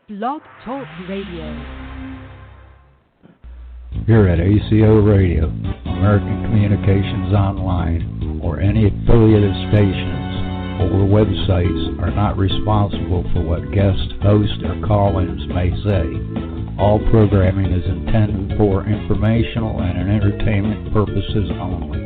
Blog Talk Radio. Here at ACO Radio, American Communications Online, or any affiliated stations or websites are not responsible for what guest hosts or call-ins may say. All programming is intended for informational and entertainment purposes only.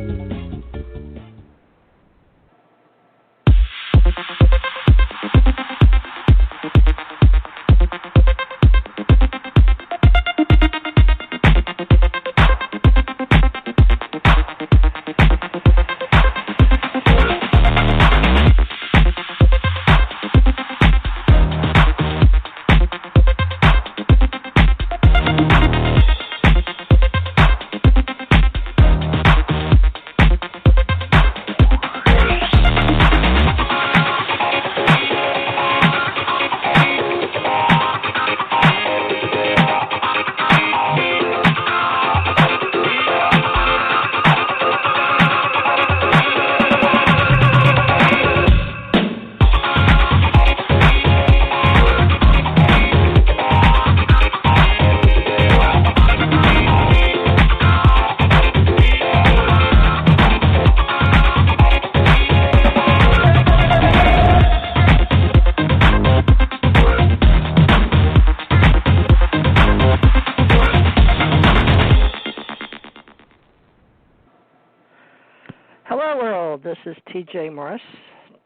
This is T.J. Morris,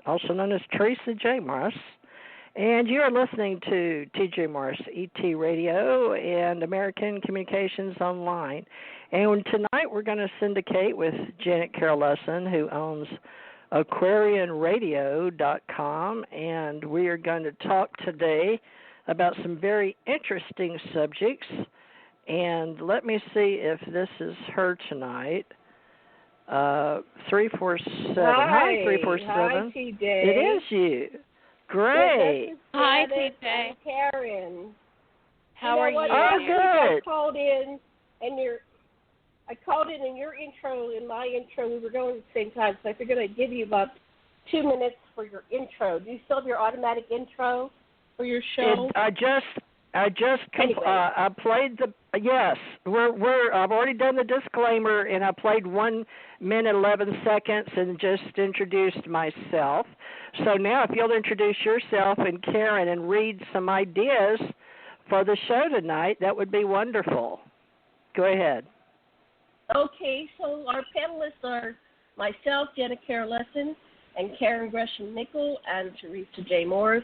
also known as Teresa J. Morris, and you are listening to T.J. Morris, ET Radio, and American Communications Online. And tonight we're going to syndicate with Janet Carol Lesson, who owns AquarianRadio.com, and we are going to talk today about some very interesting subjects. And let me see if this is her tonight. 347. Hi, 347. Hi, TJ. It is you. Great. Hi, TJ. Karen. How are you? Oh, good. I called in, and your intro and my intro, we were going at the same time, so I figured I'd give you about 2 minutes for your intro. Do you still have your automatic intro for your show? I played the yes. I've already done the disclaimer, and I played 1 minute 11 seconds and just introduced myself. So now, if you'll introduce yourself and Karen and read some ideas for the show tonight, that would be wonderful. Go ahead. Okay, so our panelists are myself, Janet Carol Lesson, and Karen Gresham-Nickel, and Teresa J. Morris,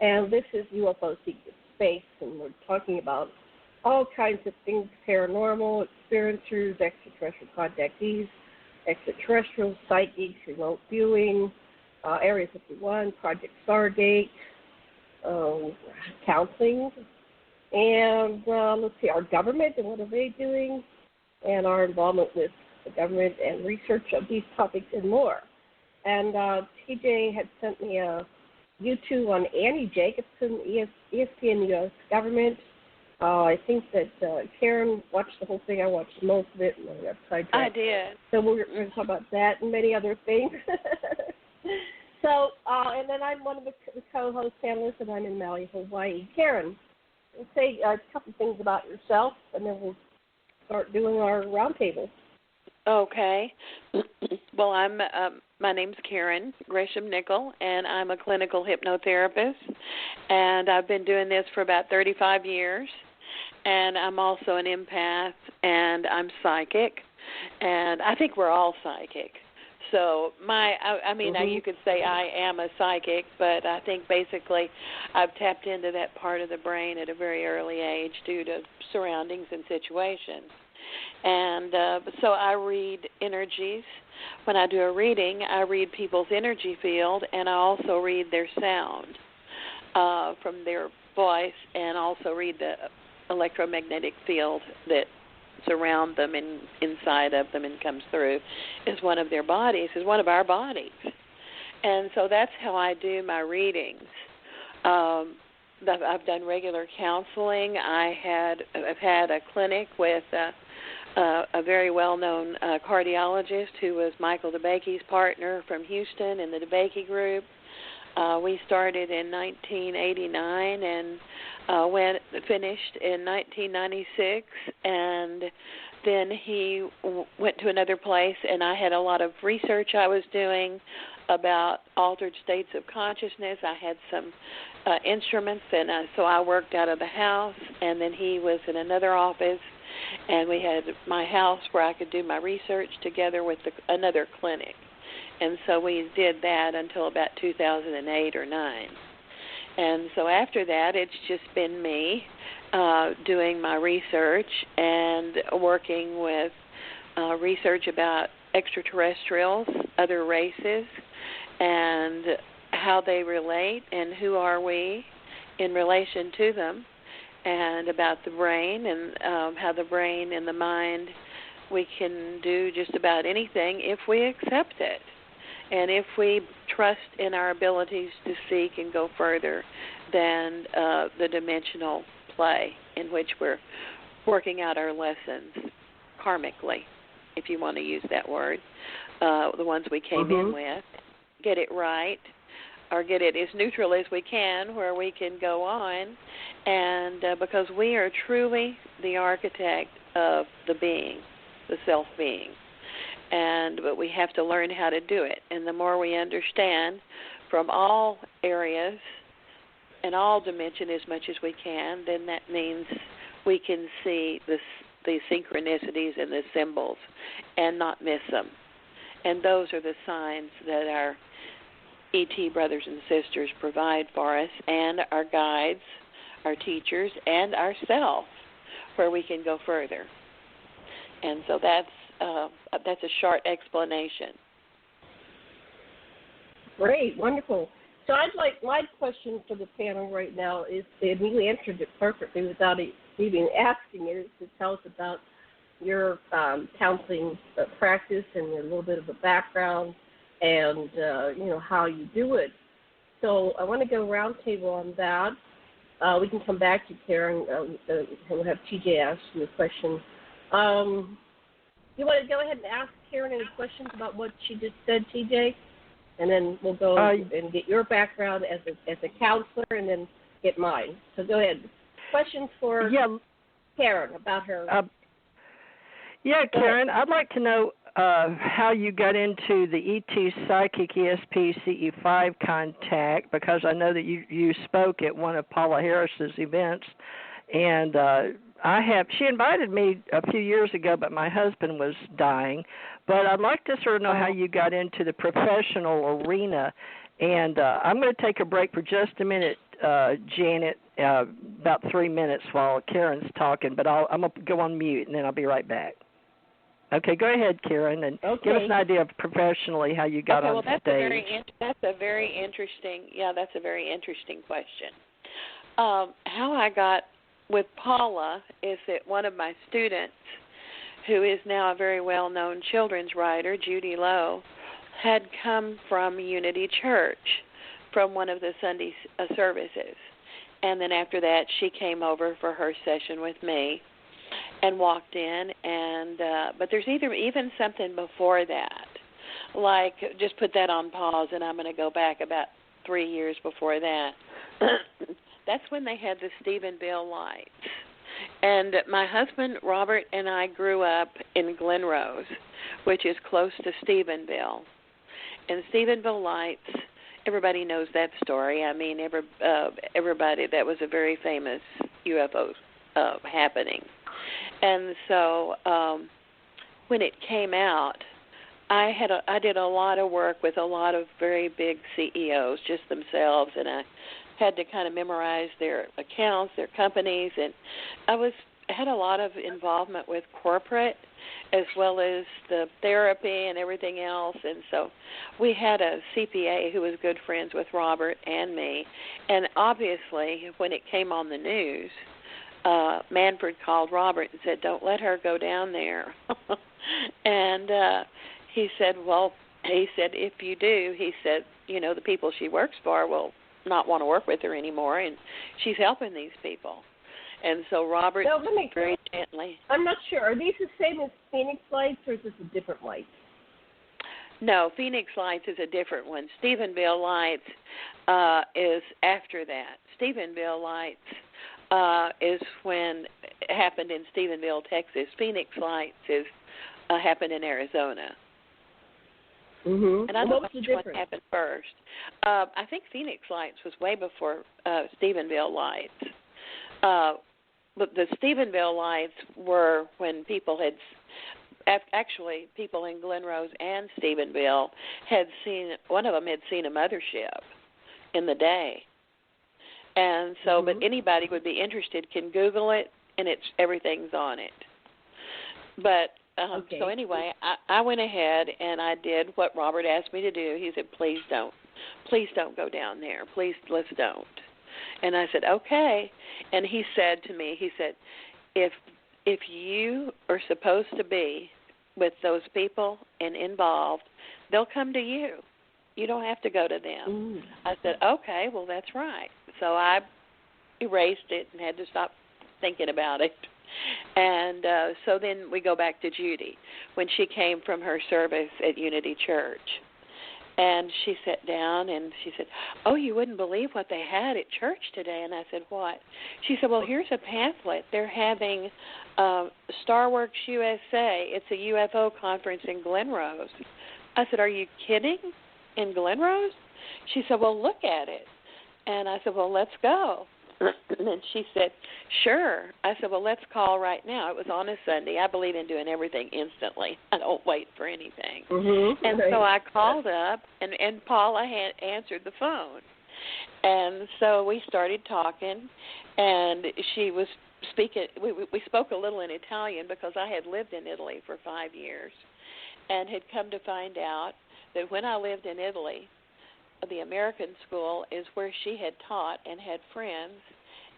and this is UFO Secret Space, and we're talking about all kinds of things: paranormal, experiencers, extraterrestrial contactees, extraterrestrial, psychics, remote viewing, Area 51, Project Stargate, counseling, and let's see, our government and what are they doing, and our involvement with the government and research of these topics and more. And TJ had sent me a YouTube on Annie Jacobson, ESP, U.S. government. I think that Karen watched the whole thing. I watched most of it. And I got sidetracked. I did. So we're going to talk about that and many other things. So, and then I'm one of the co-host panelists, and I'm in Maui, Hawaii. Karen, let's say a couple things about yourself, and then we'll start doing our roundtable. Okay. Well, my name's Karen Gresham-Nickel, and I'm a clinical hypnotherapist, and I've been doing this for about 35 years, and I'm also an empath, and I'm psychic, and I think we're all psychic. So you could say I am a psychic, but I think basically I've tapped into that part of the brain at a very early age due to surroundings and situations. And so I read energies. When I do a reading, I read people's energy field, and I also read their sound from their voice, and also read the electromagnetic field that surround them and inside of them and comes through is one of their bodies, is one of our bodies. And so that's how I do my readings. I've done regular counseling. I've had a clinic with a very well-known cardiologist who was Michael DeBakey's partner from Houston in the DeBakey Group. We started in 1989, and finished in 1996, and then he went to another place, and I had a lot of research I was doing about altered states of consciousness. I had some instruments, and so I worked out of the house, and then he was in another office, and we had my house where I could do my research together with another clinic. And so we did that until about 2008 or 9. And so after that, it's just been me doing my research and working with research about extraterrestrials, other races, and how they relate and who are we in relation to them, and about the brain and how the brain and the mind, we can do just about anything if we accept it. And if we trust in our abilities to seek and go further than the dimensional play in which we're working out our lessons karmically, if you want to use that word, the ones we came in with, get it right, or get it as neutral as we can, where we can go on, and because we are truly the architect of the being, the self-being. But we have to learn how to do it. And the more we understand from all areas and all dimension as much as we can, then that means we can see the synchronicities and the symbols and not miss them. And those are the signs that our ET brothers and sisters provide for us, and our guides, our teachers, and ourselves, where we can go further. And so that's a short explanation. Great, wonderful. So my question for the panel right now is, and you answered it perfectly without even asking it, is to tell us about your counseling practice and a little bit of a background and, how you do it. So I want to go round table on that. We can come back to Karen, and we'll have TJ ask you a question. You want to go ahead and ask Karen any questions about what she just said, TJ? And then we'll go and get your background as a counselor and then get mine. So go ahead. Questions for Karen about her. Karen, I'd like to know how you got into the ET Psychic ESP CE5 contact, because I know that you spoke at one of Paula Harris's events, and she invited me a few years ago, but my husband was dying. But I'd like to sort of know how you got into the professional arena. And I'm going to take a break for just a minute, Janet, about 3 minutes while Karen's talking. But I'm going to go on mute, and then I'll be right back. Okay, go ahead, Karen, and give us an idea of professionally how you got on stage. That's a very interesting question. How I got with Paula is that one of my students, who is now a very well-known children's writer, Judy Lowe, had come from Unity Church from one of the Sunday services. And then after that, she came over for her session with me and walked in. But there's even something before that. Like, just put that on pause, and I'm going to go back about 3 years before that. That's when they had the Stephenville lights. And my husband, Robert, and I grew up in Glen Rose, which is close to Stephenville. And Stephenville lights, everybody knows that story. I mean, everybody, that was a very famous UFO happening. And so when it came out, I did a lot of work with a lot of very big CEOs, just themselves, and I had to kind of memorize their accounts, their companies, and I had a lot of involvement with corporate as well as the therapy and everything else. And so we had a CPA who was good friends with Robert and me, and obviously when it came on the news, Manfred called Robert and said, "Don't let her go down there." And he said, if you do, he said, the people she works for will not want to work with her anymore, and she's helping these people. And so Robert very gently. I'm not sure. Are these the same as Phoenix Lights, or is this a different light? No, Phoenix Lights is a different one. Stephenville Lights is after that. Stephenville Lights is when it happened in Stephenville, Texas. Phoenix Lights is happened in Arizona. Mm-hmm. And I don't what know was the which one difference? happened first. I think Phoenix Lights was way before Stephenville Lights. But the Stephenville Lights were when people had, actually people in Glen Rose and Stephenville had seen, one of them had seen a mothership in the day. And so, but anybody would be interested can Google it, and everything's on it. But so anyway, I went ahead and I did what Robert asked me to do. He said, please don't go down there. Please, let's don't. And I said, okay. And he said to me, he said, if you are supposed to be with those people and involved, they'll come to you. You don't have to go to them. I said, okay, well, that's right. So I erased it and had to stop thinking about it. And so then we go back to Judy when she came from her service at Unity Church. And she sat down and she said, oh, you wouldn't believe what they had at church today. And I said, what? She said, well, here's a pamphlet. They're having Starworks USA. It's a UFO conference in Glen Rose. I said, are you kidding? In Glen Rose? She said, well, look at it. And I said, well, let's go. And then she said, sure. I said, well, let's call right now. It was on a Sunday. I believe in doing everything instantly. I don't wait for anything. And so I called up, and Paula had answered the phone. And so we started talking, and she was speaking. We spoke a little in Italian because I had lived in Italy for 5 years and had come to find out that when I lived in Italy, the American school is where she had taught and had friends,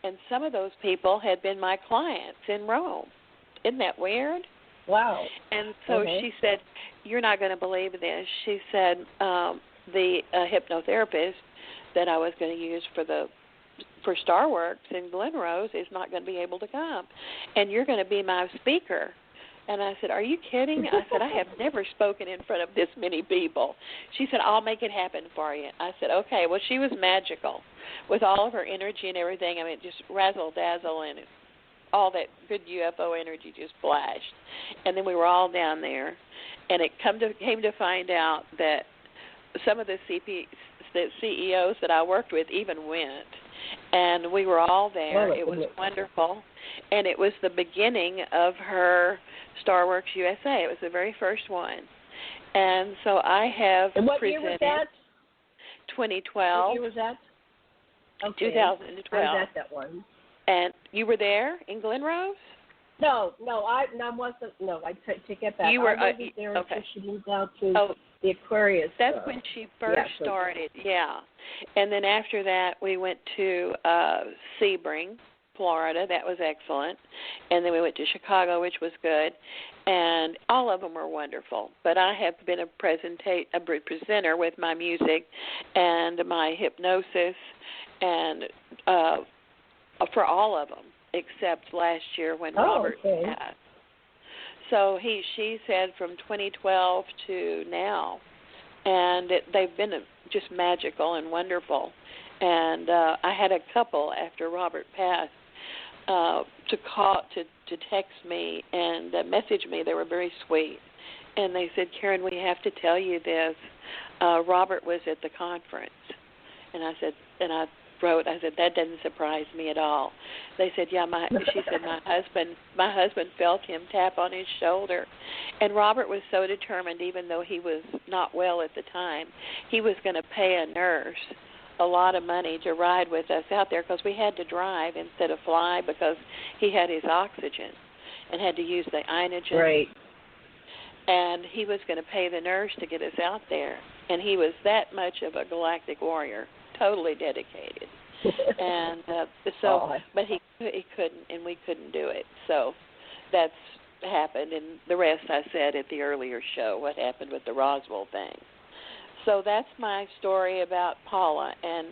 and some of those people had been my clients in Rome. Isn't that weird? Wow. And so she said, you're not going to believe this. She said, the hypnotherapist that I was going to use for Starworks in Glen Rose is not going to be able to come, and you're going to be my speaker. And I said, are you kidding? I said, I have never spoken in front of this many people. She said, I'll make it happen for you. I said, okay. Well, she was magical with all of her energy and everything. I mean, just razzle-dazzle, and all that good UFO energy just flashed. And then we were all down there, and it came to find out that some of the CEOs that I worked with even went. And we were all there. It was wonderful. And it was the beginning of her Starworks USA. It was the very first one. And so I have and what presented. Year was that? 2012. What year was that? Okay. 2012. I was at that one. And you were there in Glen Rose? No, I wasn't. No, I take that back. You were. I wasn't there until she moved out to the Aquarius. That's when she first started. Yeah, and then after that, we went to Sebring, Florida. That was excellent. And then we went to Chicago, which was good. And all of them were wonderful. But I have been a presenter with my music and my hypnosis, and for all of them, except last year when Robert passed. So she said from 2012 to now, and they've been just magical and wonderful. And I had a couple after Robert passed to text me and message me. They were very sweet, and they said, "Karen, we have to tell you this. Robert was at the conference," and I said, that doesn't surprise me at all. They said, she said, my husband felt him tap on his shoulder. And Robert was so determined, even though he was not well at the time, he was going to pay a nurse a lot of money to ride with us out there because we had to drive instead of fly because he had his oxygen and had to use the inogen. Right. And he was going to pay the nurse to get us out there. And he was that much of a galactic warrior. Totally dedicated, and but he couldn't, and we couldn't do it. So that's happened, and the rest I said at the earlier show. What happened with the Roswell thing? So that's my story about Paula, and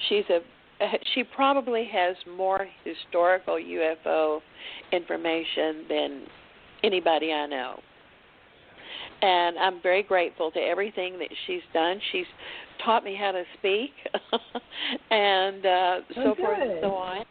she probably has more historical UFO information than anybody I know. And I'm very grateful to everything that she's done. She's taught me how to speak and so forth and so on.